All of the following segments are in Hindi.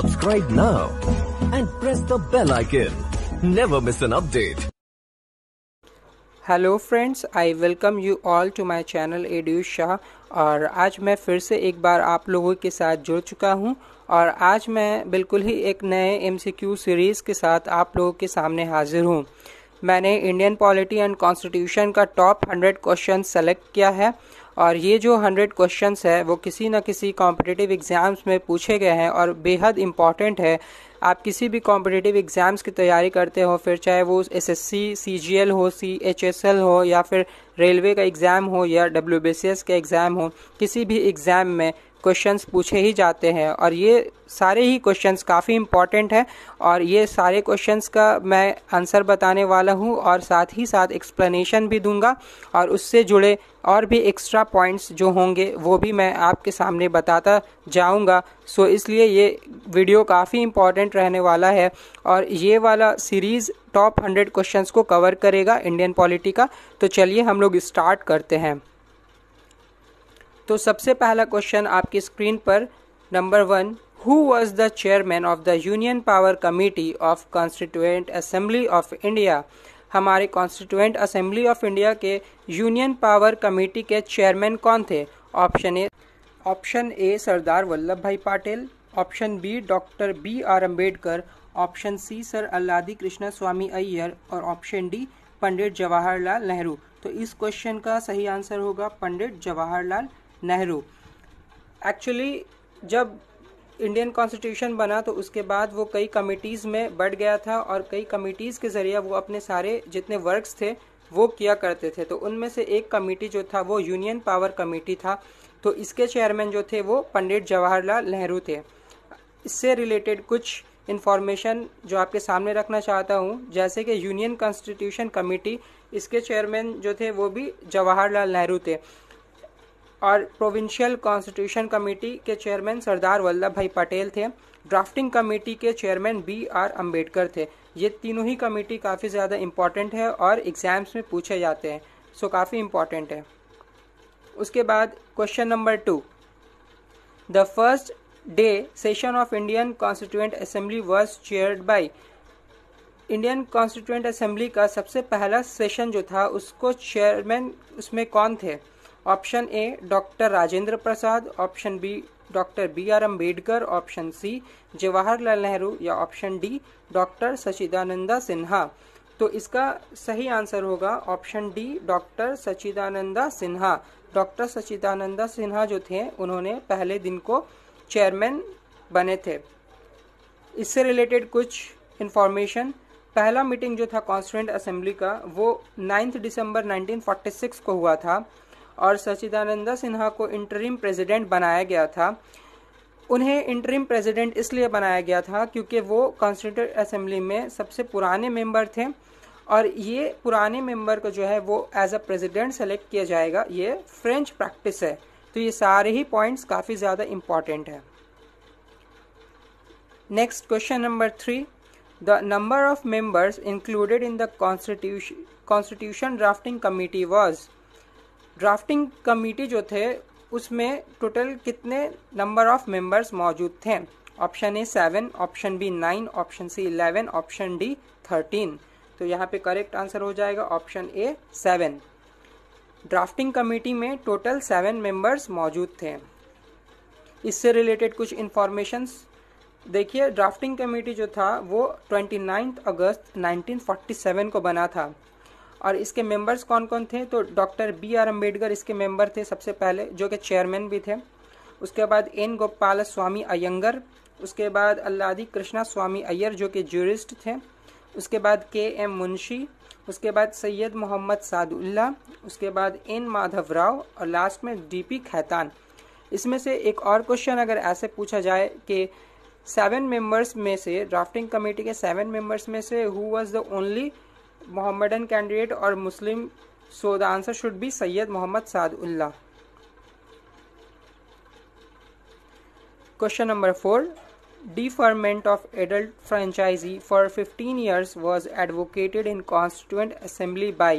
Subscribe now and press the bell icon. Never miss an update. Hello friends, I welcome you all to my channel Edu Shah. और आज मैं फिर से एक बार आप लोगों के साथ जुड़ चुका हूं और आज मैं बिल्कुल ही एक नए एमसीक्यू सीरीज़ के साथ आप लोगों के सामने हाजिर हूं। मैंने इंडियन पॉलिटी एंड कॉन्स्टिट्यूशन का टॉप 100 क्वेश्चन सेलेक्ट किया है और ये जो 100 क्वेश्चंस है वो किसी न किसी कॉम्पिटिटिव एग्ज़ाम्स में पूछे गए हैं और बेहद इम्पॉर्टेंट है। आप किसी भी कॉम्पिटिटिव एग्ज़ाम्स की तैयारी करते हो, फिर चाहे वो एसएससी, सीजीएल हो, सीएचएसएल हो या फिर रेलवे का एग्ज़ाम हो या डब्ल्यूबीसीएस का एग्ज़ाम हो, किसी भी एग्ज़ाम में क्वेश्चंस पूछे ही जाते हैं और ये सारे ही क्वेश्चंस काफ़ी इम्पॉर्टेंट है और ये सारे क्वेश्चंस का मैं आंसर बताने वाला हूँ और साथ ही साथ एक्सप्लेनेशन भी दूंगा और उससे जुड़े और भी एक्स्ट्रा पॉइंट्स जो होंगे वो भी मैं आपके सामने बताता जाऊंगा। सो इसलिए ये वीडियो काफ़ी इम्पॉर्टेंट रहने वाला है और ये वाला सीरीज़ टॉप 100 क्वेश्चंस को कवर करेगा इंडियन पॉलिटी का। तो चलिए हम लोग स्टार्ट करते हैं। तो सबसे पहला क्वेश्चन आपकी स्क्रीन पर, number 1, who was the chairman of the union power committee of constituent assembly of India. हमारे कॉन्स्टिट्यूएंट असेंबली ऑफ इंडिया के यूनियन पावर कमेटी के चेयरमैन कौन थे? Option A Sardar Vallabh Bhai Patel, option B doctor BR Ambedkar, option C sir Alladi Krishna Swamy Iyer और ऑप्शन डी पंडित जवाहरलाल नेहरू। तो इस क्वेश्चन का सही आंसर होगा पंडित जवाहरलाल नेहरू। एक्चुअली जब इंडियन कॉन्स्टिट्यूशन बना तो उसके बाद वो कई कमिटीज़ में बढ़ गया था और कई कमिटीज़ के ज़रिए वो अपने सारे जितने वर्क्स थे वो किया करते थे। तो उनमें से एक कमेटी जो था वो यूनियन पावर कमेटी था। तो इसके चेयरमैन जो थे वो पंडित जवाहरलाल नेहरू थे। इससे रिलेटेड कुछ इन्फॉर्मेशन जो आपके सामने रखना चाहता हूँ, जैसे कि यूनियन कॉन्स्टिट्यूशन कमेटी, इसके चेयरमैन जो थे वो भी जवाहरलाल नेहरू थे और प्रोविंशियल कॉन्स्टिट्यूशन कमेटी के चेयरमैन सरदार वल्लभ भाई पटेल थे। ड्राफ्टिंग कमेटी के चेयरमैन BR अम्बेडकर थे। ये तीनों ही कमेटी काफ़ी ज़्यादा इम्पॉर्टेंट है और एग्ज़ाम्स में पूछे जाते हैं, सो काफ़ी इम्पॉर्टेंट है। उसके बाद question number 2, the first day session of Indian constituent assembly was chaired by. Indian constituent assembly का सबसे पहला सेशन जो था उसको चेयरमैन उसमें कौन थे? Option A doctor Rajendra Prasad, option B doctor BR Ambedkar, option C Jawaharlal Nehru या option D doctor Sachchidananda Sinha. तो इसका सही आंसर होगा option D doctor Sachchidananda Sinha. Doctor Sachchidananda Sinha जो थे उन्होंने पहले दिन को चेयरमैन बने थे। इससे रिलेटेड कुछ इन्फॉर्मेशन, पहला मीटिंग जो था कॉन्स्टिट्यूएंट असेंबली का वो 9 दिसंबर 1946 को हुआ था और सच्चिदानंद सिन्हा को इंटरिम प्रेसिडेंट बनाया गया था। उन्हें इंटरिम प्रेसिडेंट इसलिए बनाया गया था क्योंकि वो कॉन्स्टिट्यूएंट असेंबली में सबसे पुराने मेंबर थे और ये पुराने मेंबर को जो है वो एज अ प्रेसिडेंट सेलेक्ट किया जाएगा। ये फ्रेंच प्रैक्टिस है। तो ये सारे ही पॉइंट्स काफ़ी ज़्यादा इम्पॉर्टेंट है। Next question number 3, the number of members included in the constitution drafting committee was. Drafting committee जो थे उसमें टोटल कितने नंबर ऑफ मेंबर्स मौजूद थे? Option A 7, option B 9, option C 11, option D 13। तो यहाँ पे करेक्ट आंसर हो जाएगा ऑप्शन ए 7। ड्राफ्टिंग कमेटी में टोटल 7 मेंबर्स मौजूद थे। इससे रिलेटेड कुछ इन्फॉर्मेशंस देखिए, ड्राफ्टिंग कमेटी जो था वो 29 अगस्त 1947 को बना था और इसके मेंबर्स कौन कौन थे? तो डॉक्टर BR अम्बेडकर इसके मेंबर थे सबसे पहले, जो कि चेयरमैन भी थे। उसके बाद N गोपाल स्वामी अयंगर, उसके बाद अल्लादी कृष्णा स्वामी अय्यर जो कि ज्यूरिस्ट थे, उसके बाद KM मुंशी, उसके बाद सैयद मोहम्मद सादुल्ला, उसके बाद N माधव राव और लास्ट में DP खैतान। इसमें से एक और क्वेश्चन अगर ऐसे पूछा जाए कि 7 मेंबर्स में से, ड्राफ्टिंग कमेटी के 7 मेंबर्स में से who was the only Mohammedan candidate or Muslim, so the answer should be Sayyid Muhammad Saadullah. Question number 4, deferment of adult franchisee for 15 years was advocated in Constituent Assembly by।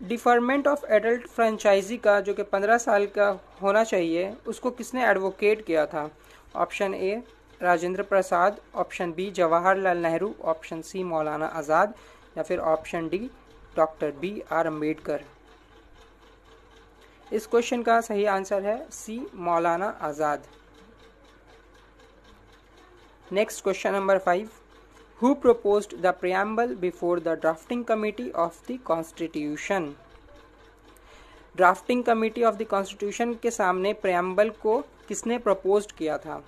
Deferment of adult franchise का जो कि 15 साल का होना चाहिए उसको किसने एडवोकेट किया था? Option A Rajendra Prasad, option B Jawaharlal Nehru, option C Maulana Azad या फिर option D doctor B R Ambedkar. इस क्वेश्चन का सही आंसर है C Maulana Azad. Next question number 5, who proposed the preamble before the drafting committee of the constitution. Drafting committee of the constitution के सामने प्रेम्बल को किसने प्रपोज किया था?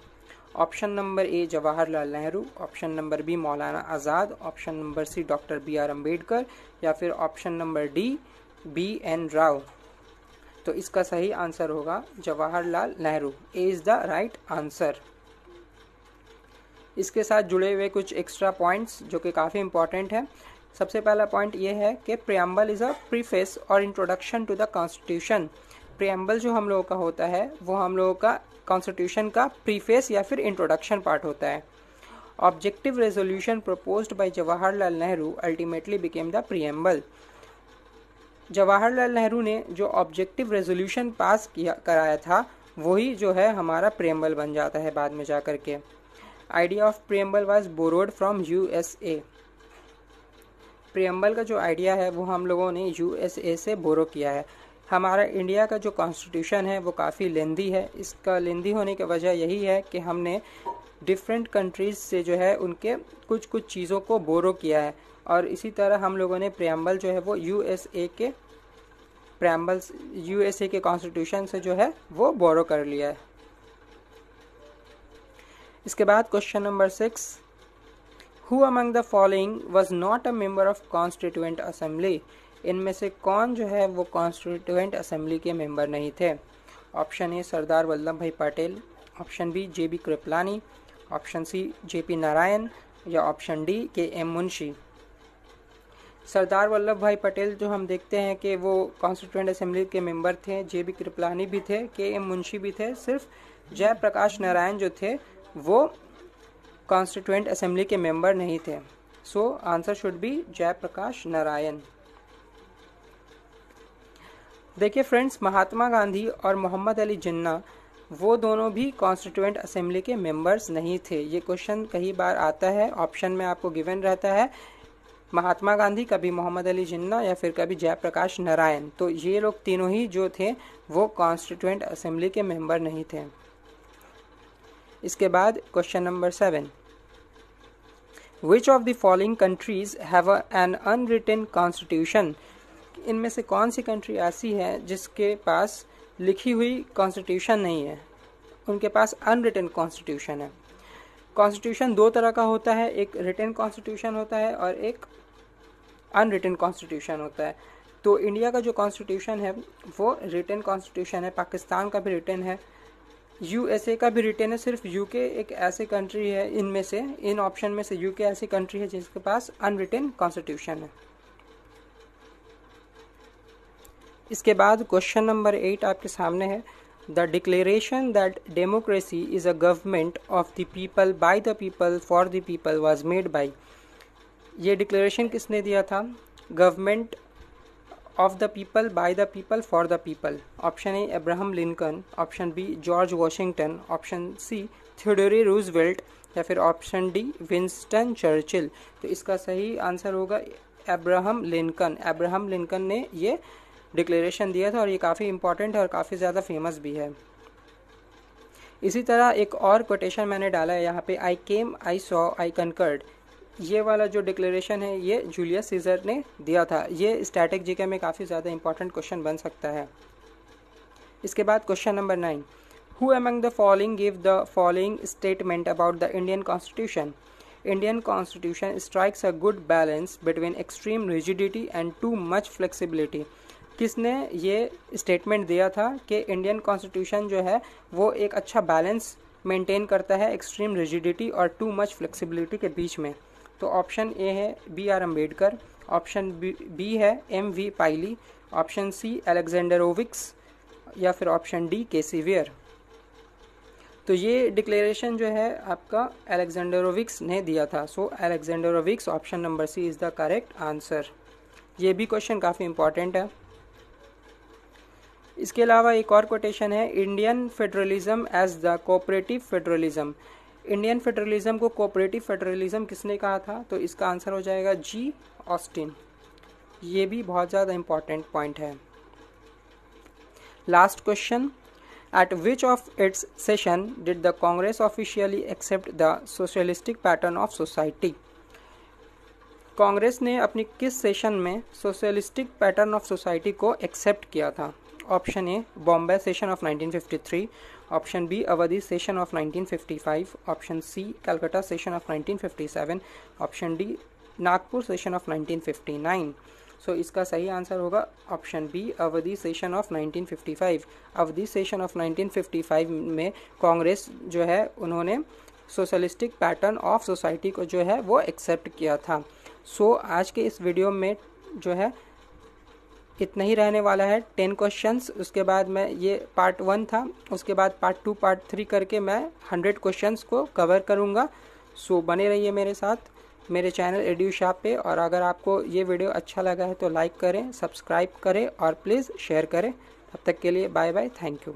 Option number A Jawaharlal Nehru, option number B Maulana Azad, option number C doctor B R Ambedkar या फिर option number D B N Rao. तो इसका सही आंसर होगा Jawaharlal Nehru. A is the right answer. इसके साथ जुड़े हुए कुछ एक्स्ट्रा पॉइंट्स जो कि काफ़ी इंपॉर्टेंट है। सबसे पहला पॉइंट ये है कि प्रीएम्बल इज़ अ प्रीफेस और introduction to the constitution. Preamble जो हम लोगों का होता है वो हम लोगों का कॉन्स्टिट्यूशन का प्रीफेस या फिर इंट्रोडक्शन पार्ट होता है। Objective resolution proposed by Jawaharlal Nehru ultimately became the preamble. Jawaharlal Nehru ने जो ऑब्जेक्टिव रेजोल्यूशन पास कराया था वही जो है हमारा प्रीएम्बल बन जाता है बाद में जा कर के। Idea of preamble was borrowed from USA. Preamble का जो आइडिया है वो हम लोगों ने यूएसए से बोरो किया है। हमारा इंडिया का जो कॉन्स्टिट्यूशन है वो काफ़ी लेंदी है। इसका लेंदी होने की वजह यही है कि हमने डिफरेंट कंट्रीज़ से जो है उनके कुछ कुछ चीज़ों को बोरो किया है और इसी तरह हम लोगों ने प्रीएम्बल जो है वो यूएसए के कॉन्स्टिट्यूशन से जो है वो बोरो कर लिया है। इसके बाद question number 6, who among the following was not a member of constituent assembly. इनमें से कौन जो है वो कॉन्स्टिट्यूएंट असेंबली के मेंबर नहीं थे? Option A Sardar Vallabh Bhai Patel, option B JB Kripalani, option C JP Narayan या option D K M Munshi. Sardar Vallabh Bhai Patel जो हम देखते हैं कि वो कॉन्स्टिट्यूएंट असेंबली के मेंबर थे, जेबी कृपलानी भी थे, के एम मुंशी भी थे। सिर्फ जयप्रकाश नारायण जो थे वो कॉन्स्टिट्यूएंट असेंबली के मेंबर नहीं थे। So answer should be Jayaprakash Narayan. देखिए फ्रेंड्स, महात्मा गांधी और मोहम्मद अली जिन्ना वो दोनों भी कॉन्स्टिट्यूएंट असेंबली के मेंबर्स नहीं थे। ये क्वेश्चन कई बार आता है, ऑप्शन में आपको गिवन रहता है महात्मा गांधी, कभी मोहम्मद अली जिन्ना या फिर कभी जयप्रकाश नारायण। तो ये लोग तीनों ही जो थे वो कॉन्स्टिट्यूएंट असेंबली के मेंबर नहीं थे। इसके बाद question number 7, which of the following countries have an unwritten constitution. इनमें से कौन सी कंट्री ऐसी है जिसके पास लिखी हुई कॉन्स्टिट्यूशन नहीं है, उनके पास अनरिटन कॉन्स्टिट्यूशन है। कॉन्स्टिट्यूशन दो तरह का होता है, एक रिटन कॉन्स्टिट्यूशन होता है और एक अनरिटन कॉन्स्टिट्यूशन होता है। तो इंडिया का जो कॉन्स्टिट्यूशन है वो रिटन कॉन्स्टिट्यूशन है, पाकिस्तान का भी रिटन है, यूएसए का भी रिटन है। सिर्फ यूके एक ऐसी कंट्री है इनमें से, इन ऑप्शन में से यूके ऐसी कंट्री है जिसके पास अनरिटन कॉन्स्टिट्यूशन है। इसके बाद क्वेश्चन नंबर 8 आपके सामने है, the declaration that democracy is a government of the people by the people for the people was made by. ये डिक्लेरेशन किसने दिया था? Government of the people by the people for the people. Option A Abraham Lincoln, option B George Washington, option C Theodore Roosevelt या फिर ऑप्शन डी विंस्टन चर्चिल। तो इसका सही आंसर होगा अब्राहम लिंकन। अब्राहम लिंकन ने ये डिक्लेरेशन दिया था और ये काफ़ी इंपॉर्टेंट है और काफ़ी ज़्यादा फेमस भी है। इसी तरह एक और कोटेशन मैंने डाला है यहाँ पे, आई केम आई सॉ आई कंकर्ड। ये वाला जो डिक्लेरेशन है ये जूलियस सीजर ने दिया था। ये स्टैटिक जीके में काफ़ी ज़्यादा इंपॉर्टेंट क्वेश्चन बन सकता है। इसके बाद question number 9, who among the following give the following statement about the Indian constitution. Indian constitution strikes a good balance between extreme rigidity and to much flexibility. किसने ये स्टेटमेंट दिया था कि इंडियन कॉन्स्टिट्यूशन जो है वो एक अच्छा बैलेंस मेंटेन करता है एक्सट्रीम रिजिडिटी और टू मच फ्लेक्सिबिलिटी के बीच में? तो ऑप्शन ए है B R Ambedkar, option B है M V Pylee, option C Alexandrowicz या फिर ऑप्शन डी केसी वेयर। तो ये डिक्लेरेशन जो है आपका अलेक्जेंडरोविक्स ने दिया था। So Alexandrowicz, option number C is the correct answer. ये भी क्वेश्चन काफ़ी इंपॉर्टेंट है। इसके अलावा एक और कोटेशन है, Indian federalism as the cooperative federalism. Indian federalism को कोऑपरेटिव फेडरलिज्म किसने कहा था? तो इसका आंसर हो जाएगा जी ऑस्टिन। ये भी बहुत ज़्यादा इंपॉर्टेंट पॉइंट है। Last question, at which of its session did the Congress officially accept the socialistic pattern of society? Congress ने अपनी किस सेशन में सोशलिस्टिक पैटर्न ऑफ सोसाइटी को एक्सेप्ट किया था? Option A Bombay session of 1953, option B Avadi session of 1955, option C Calcutta session of 1957, option D Nagpur session of 1959। So इसका सही आंसर होगा option B Avadi session of 1955। अवधि सेशन ऑफ 1955 में कांग्रेस जो है उन्होंने सोशलिस्टिक पैटर्न ऑफ सोसाइटी को जो है वो एक्सेप्ट किया था। सो आज के इस वीडियो में जो है इतना ही रहने वाला है, 10 क्वेश्चंस। उसके बाद मैं ये पार्ट 1 था, उसके बाद पार्ट 2 पार्ट 3 करके मैं 100 क्वेश्चंस को कवर करूँगा। सो बने रहिए मेरे साथ मेरे चैनल एड्यूशा पे। और अगर आपको ये वीडियो अच्छा लगा है तो लाइक करें, सब्सक्राइब करें और प्लीज़ शेयर करें। तब तक के लिए बाय बाय, थैंक यू।